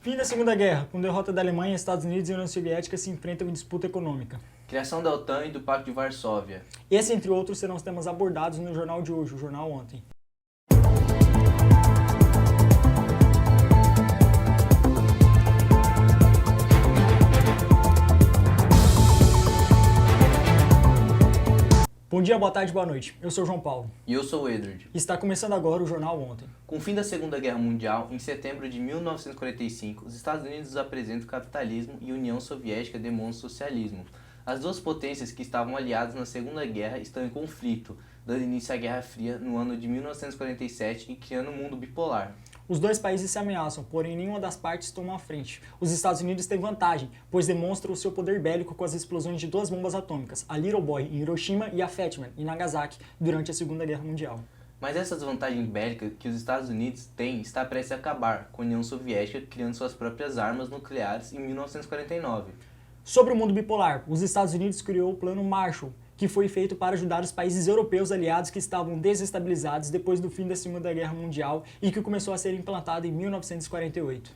Fim da Segunda Guerra. Com derrota da Alemanha, Estados Unidos e União Soviética se enfrentam em disputa econômica. Criação da OTAN e do Pacto de Varsóvia. Esse, entre outros, serão os temas abordados no jornal de hoje, o Jornal Ontem. Bom dia, boa tarde, boa noite. Eu sou o João Paulo. E eu sou o Edward. E está começando agora o Jornal Ontem. Com o fim da Segunda Guerra Mundial, em setembro de 1945, os Estados Unidos apresentam o capitalismo e a União Soviética demonstra o socialismo. As duas potências que estavam aliadas na Segunda Guerra estão em conflito, dando início à Guerra Fria no ano de 1947 e criando um mundo bipolar. Os dois países se ameaçam, porém nenhuma das partes toma a frente. Os Estados Unidos têm vantagem, pois demonstram o seu poder bélico com as explosões de duas bombas atômicas, a Little Boy em Hiroshima e a Fat Man em Nagasaki, durante a Segunda Guerra Mundial. Mas essa desvantagem bélica que os Estados Unidos têm está prestes a acabar, com a União Soviética criando suas próprias armas nucleares em 1949. Sobre o mundo bipolar, os Estados Unidos criou o Plano Marshall, que foi feito para ajudar os países europeus aliados que estavam desestabilizados depois do fim da Segunda Guerra Mundial e que começou a ser implantado em 1948.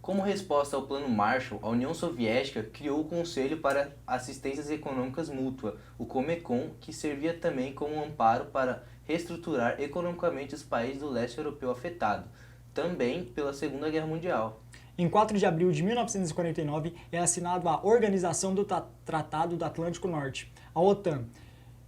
Como resposta ao Plano Marshall, a União Soviética criou o Conselho para Assistências Econômicas Mútua, o Comecon, que servia também como um amparo para reestruturar economicamente os países do leste europeu afetados, também pela Segunda Guerra Mundial. Em 4 de abril de 1949 é assinado a Organização do Tratado do Atlântico Norte, a OTAN,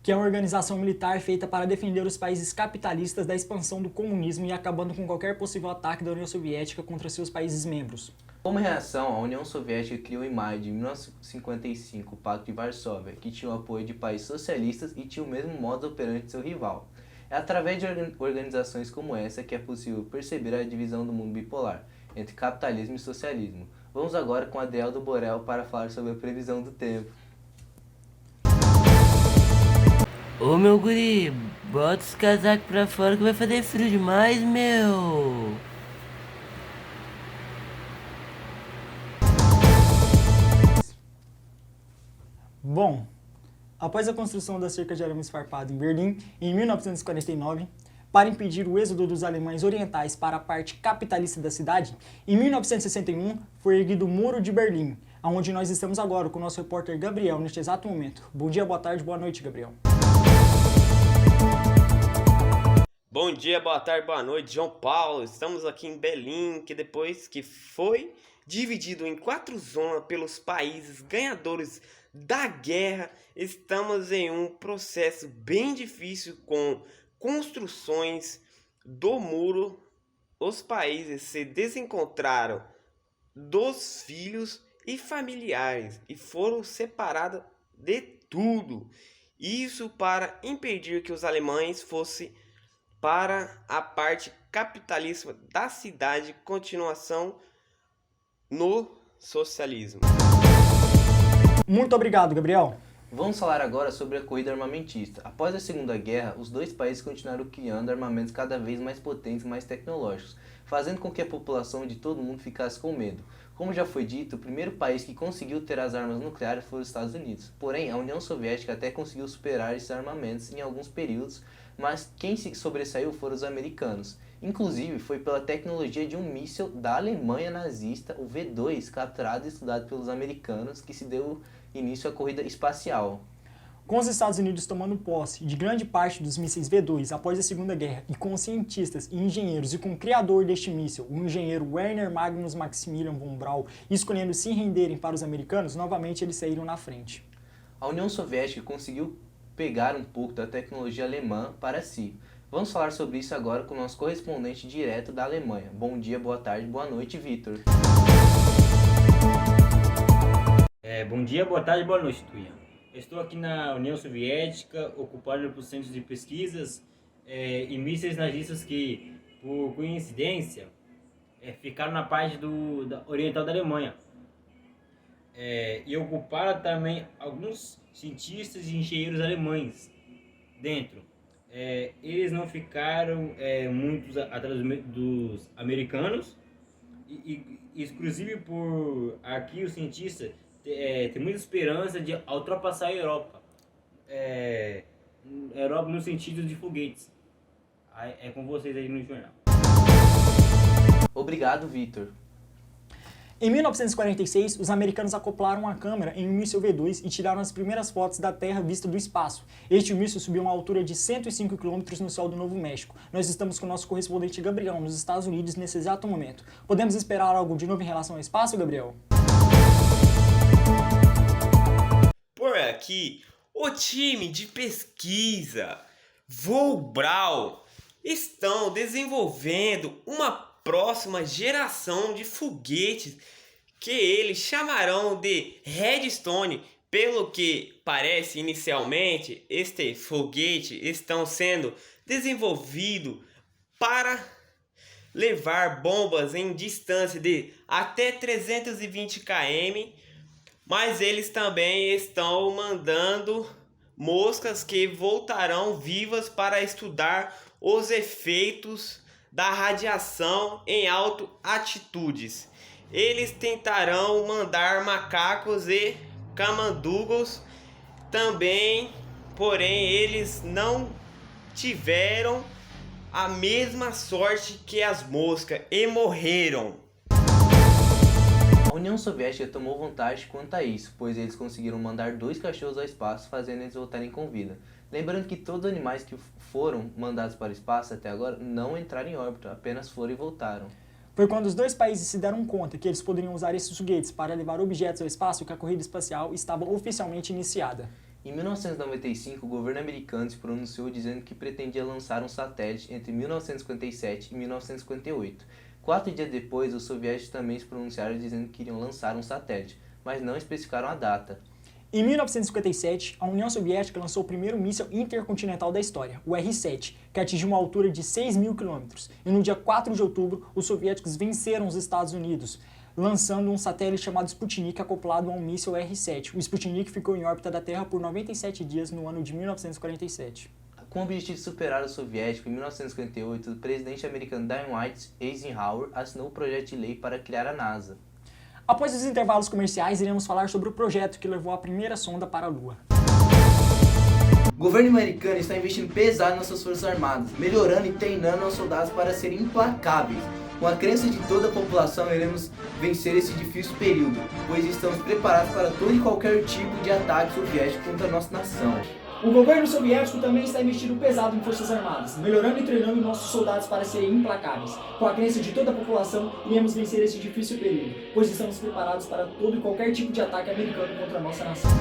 que é uma organização militar feita para defender os países capitalistas da expansão do comunismo e acabando com qualquer possível ataque da União Soviética contra seus países membros. Como reação, a União Soviética criou em maio de 1955 o Pacto de Varsóvia, que tinha o apoio de países socialistas e tinha o mesmo modo operante de seu rival. É através de organizações como essa que é possível perceber a divisão do mundo bipolar entre capitalismo e socialismo. Vamos agora com Adriel Borel para falar sobre a previsão do tempo. Ô meu guri, bota os casacos pra fora que vai fazer frio demais, meu. Bom, após a construção da cerca de arame farpado em Berlim, em 1949, para impedir o êxodo dos alemães orientais para a parte capitalista da cidade, em 1961 foi erguido o Muro de Berlim, onde nós estamos agora com o nosso repórter Gabriel neste exato momento. Bom dia, boa tarde, boa noite, Gabriel. Bom dia, boa tarde, boa noite, João Paulo. Estamos aqui em Berlim, que depois que foi dividido em 4 zonas pelos países ganhadores da guerra, estamos em um processo bem difícil com construções do muro. Os países se desencontraram dos filhos e familiares e foram separados de tudo. Isso para impedir que os alemães fossem para a parte capitalista da cidade, continuação no socialismo. Muito obrigado, Gabriel. Vamos falar agora sobre a corrida armamentista. Após a Segunda Guerra, os dois países continuaram criando armamentos cada vez mais potentes e mais tecnológicos, fazendo com que a população de todo mundo ficasse com medo. Como já foi dito, o primeiro país que conseguiu ter as armas nucleares foi os Estados Unidos. Porém, a União Soviética até conseguiu superar esses armamentos em alguns períodos, mas quem se sobressaiu foram os americanos. Inclusive, foi pela tecnologia de um míssil da Alemanha nazista, o V2, capturado e estudado pelos americanos, que se deu início à corrida espacial. Com os Estados Unidos tomando posse de grande parte dos mísseis V2 após a Segunda Guerra e com os cientistas e engenheiros e com o criador deste míssil, o engenheiro Werner Magnus Maximilian von Braun, escolhendo se renderem para os americanos, novamente eles saíram na frente. A União Soviética conseguiu pegar um pouco da tecnologia alemã para si. Vamos falar sobre isso agora com o nosso correspondente direto da Alemanha. Bom dia, boa tarde, boa noite, Vitor. Bom dia, boa tarde, boa noite, Tuia. Estou aqui na União Soviética, ocupado por centros de pesquisas e mísseis nazistas que, por coincidência, ficaram na parte oriental da Alemanha. E ocuparam também alguns cientistas e engenheiros alemães dentro. Eles não ficaram muitos atrás dos americanos, e exclusive por aqui os cientistas tem muita esperança de ultrapassar a Europa. Europa no sentido de foguetes. É com vocês aí no jornal. Obrigado, Vitor. Em 1946, os americanos acoplaram uma câmera em um míssil V2 e tiraram as primeiras fotos da Terra vista do espaço. Este míssil subiu a uma altura de 105 km no céu do Novo México. Nós estamos com o nosso correspondente Gabriel nos Estados Unidos nesse exato momento. Podemos esperar algo de novo em relação ao espaço, Gabriel? Por aqui, o time de pesquisa Volbrau estão desenvolvendo uma próxima geração de foguetes que eles chamarão de Redstone. Pelo que parece inicialmente, este foguete estão sendo desenvolvido para levar bombas em distância de até 320 km, mas eles também estão mandando moscas que voltarão vivas para estudar os efeitos da radiação em altitudes. Eles tentarão mandar macacos e camundongos também, porém eles não tiveram a mesma sorte que as moscas e morreram. A União Soviética tomou vantagem quanto a isso, pois eles conseguiram mandar 2 cachorros ao espaço, fazendo eles voltarem com vida. Lembrando que todos os animais que foram mandados para o espaço até agora não entraram em órbita, apenas foram e voltaram. Foi quando os dois países se deram conta que eles poderiam usar esses foguetes para levar objetos ao espaço que a corrida espacial estava oficialmente iniciada. Em 1995, o governo americano se pronunciou dizendo que pretendia lançar um satélite entre 1957 e 1958. 4 dias depois, os soviéticos também se pronunciaram dizendo que iriam lançar um satélite, mas não especificaram a data. Em 1957, a União Soviética lançou o primeiro míssil intercontinental da história, o R-7, que atingiu uma altura de 6.000 km. E no dia 4 de outubro, os soviéticos venceram os Estados Unidos, lançando um satélite chamado Sputnik acoplado a um míssil R-7. O Sputnik ficou em órbita da Terra por 97 dias no ano de 1947. Com o objetivo de superar os soviéticos, em 1958, o presidente americano Dwight Eisenhower assinou o projeto de lei para criar a NASA. Após os intervalos comerciais, iremos falar sobre o projeto que levou a primeira sonda para a Lua. O governo americano está investindo pesado nas suas forças armadas, melhorando e treinando os soldados para serem implacáveis. Com a crença de toda a população, iremos vencer esse difícil período, pois estamos preparados para todo e qualquer tipo de ataque soviético contra a nossa nação. O governo soviético também está investindo pesado em forças armadas, melhorando e treinando nossos soldados para serem implacáveis. Com a crença de toda a população, iremos vencer esse difícil período, pois estamos preparados para todo e qualquer tipo de ataque americano contra a nossa nação.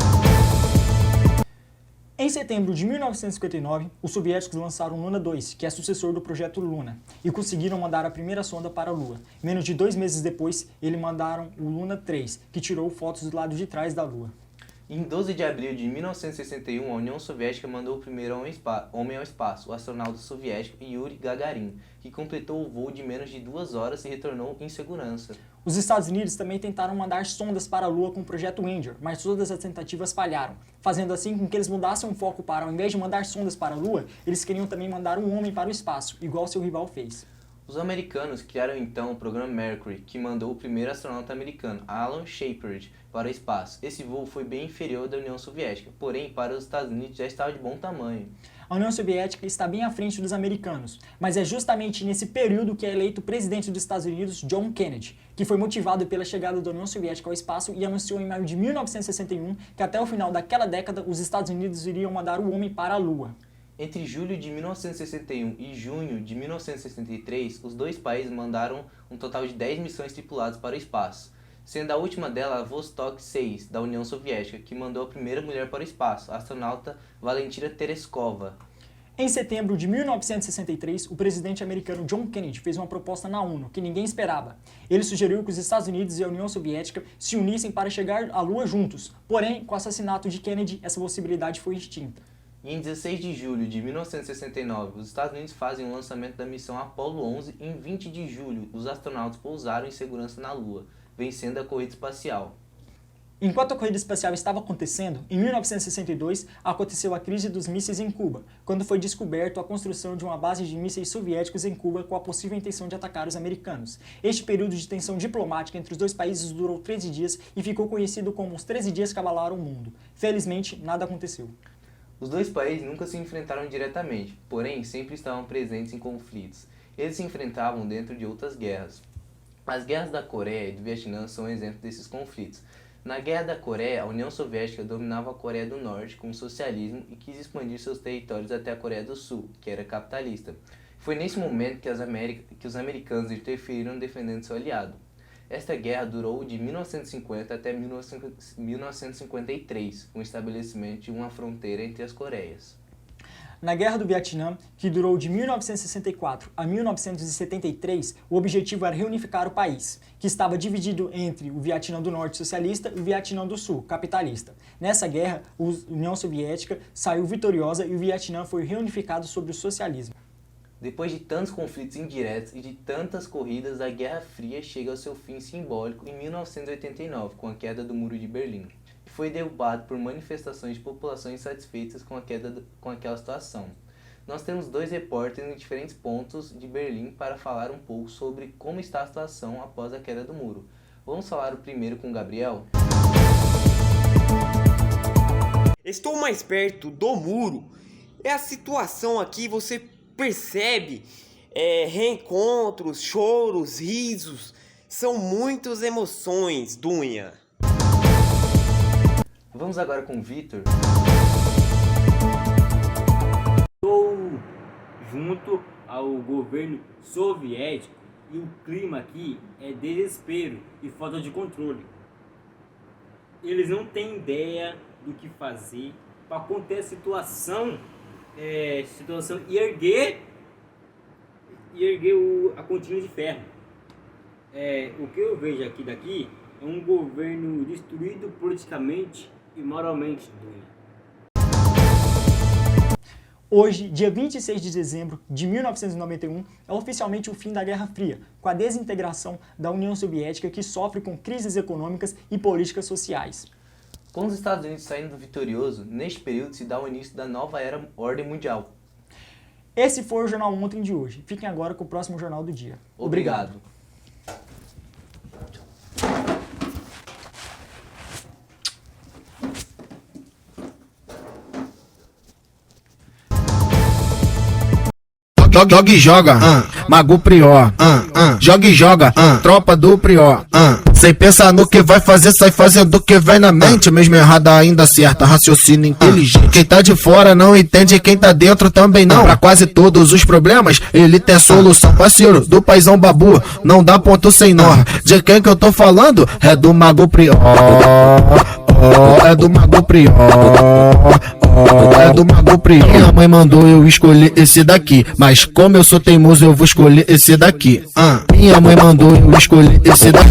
Em setembro de 1959, os soviéticos lançaram o Luna 2, que é sucessor do projeto Luna, e conseguiram mandar a primeira sonda para a Lua. Menos de 2 meses depois, eles mandaram o Luna 3, que tirou fotos do lado de trás da Lua. Em 12 de abril de 1961, a União Soviética mandou o primeiro homem ao espaço, o astronauta soviético Yuri Gagarin, que completou o voo de menos de 2 horas e retornou em segurança. Os Estados Unidos também tentaram mandar sondas para a Lua com o projeto Ranger, mas todas as tentativas falharam, fazendo assim com que eles mudassem o foco para, ao invés de mandar sondas para a Lua, eles queriam também mandar um homem para o espaço, igual seu rival fez. Os americanos criaram então o programa Mercury, que mandou o primeiro astronauta americano, Alan Shepard, para o espaço. Esse voo foi bem inferior ao da União Soviética, porém para os Estados Unidos já estava de bom tamanho. A União Soviética está bem à frente dos americanos, mas é justamente nesse período que é eleito o presidente dos Estados Unidos, John Kennedy, que foi motivado pela chegada da União Soviética ao espaço e anunciou em maio de 1961 que até o final daquela década os Estados Unidos iriam mandar o homem para a Lua. Entre julho de 1961 e junho de 1963, os dois países mandaram um total de 10 missões tripuladas para o espaço, sendo a última dela a Vostok 6, da União Soviética, que mandou a primeira mulher para o espaço, a astronauta Valentina Tereskova. Em setembro de 1963, o presidente americano John Kennedy fez uma proposta na ONU que ninguém esperava. Ele sugeriu que os Estados Unidos e a União Soviética se unissem para chegar à Lua juntos, porém, com o assassinato de Kennedy, essa possibilidade foi extinta. E em 16 de julho de 1969, os Estados Unidos fazem o lançamento da missão Apollo 11 e em 20 de julho, os astronautas pousaram em segurança na Lua, vencendo a corrida espacial. Enquanto a corrida espacial estava acontecendo, em 1962 aconteceu a crise dos mísseis em Cuba, quando foi descoberto a construção de uma base de mísseis soviéticos em Cuba com a possível intenção de atacar os americanos. Este período de tensão diplomática entre os dois países durou 13 dias e ficou conhecido como os 13 dias que abalaram o mundo. Felizmente, nada aconteceu. Os dois países nunca se enfrentaram diretamente, porém sempre estavam presentes em conflitos. Eles se enfrentavam dentro de outras guerras. As guerras da Coreia e do Vietnã são um exemplo desses conflitos. Na Guerra da Coreia, a União Soviética dominava a Coreia do Norte com o socialismo e quis expandir seus territórios até a Coreia do Sul, que era capitalista. Foi nesse momento que os americanos interferiram defendendo seu aliado. Esta guerra durou de 1950 até 1953, com o estabelecimento de uma fronteira entre as Coreias. Na Guerra do Vietnã, que durou de 1964 a 1973, o objetivo era reunificar o país, que estava dividido entre o Vietnã do Norte socialista e o Vietnã do Sul capitalista. Nessa guerra, a União Soviética saiu vitoriosa e o Vietnã foi reunificado sob o socialismo. Depois de tantos conflitos indiretos e de tantas corridas, a Guerra Fria chega ao seu fim simbólico em 1989, com a queda do Muro de Berlim. Foi derrubado por manifestações de populações insatisfeitas com aquela situação. Nós temos dois repórteres em diferentes pontos de Berlim para falar um pouco sobre como está a situação após a queda do muro. Vamos falar o primeiro com o Gabriel? Estou mais perto do muro. É a situação aqui, você percebe reencontros, choros, risos. São muitas emoções, Dunha. Vamos agora com o Vitor. Estou junto ao governo soviético e o clima aqui é desespero e falta de controle. Eles não têm ideia do que fazer para conter a situação e erguer a cortina de ferro. O que eu vejo daqui é um governo destruído politicamente e moralmente. Hoje, dia 26 de dezembro de 1991, é oficialmente o fim da Guerra Fria, com a desintegração da União Soviética, que sofre com crises econômicas e políticas sociais. Com os Estados Unidos saindo vitorioso, neste período se dá o início da nova era ordem mundial. Esse foi o Jornal Ontem de hoje. Fiquem agora com o próximo Jornal do Dia. Obrigado. Joga e joga, Mago Prior, joga e joga, tropa do Prior, sem pensar no que vai fazer, sai fazendo o que vem na mente, mesmo errada ainda acerta, raciocínio inteligente. Quem tá de fora não entende, quem tá dentro também não. Pra quase todos os problemas, ele tem solução. Parceiro do paizão babu, não dá ponto sem nó. De quem que eu tô falando? É do Mago Prior, é do Mago Prior. É do Mago Prior. Minha mãe mandou eu escolher esse daqui, mas como eu sou teimoso eu vou escolher esse daqui. Minha mãe mandou eu escolher esse daqui.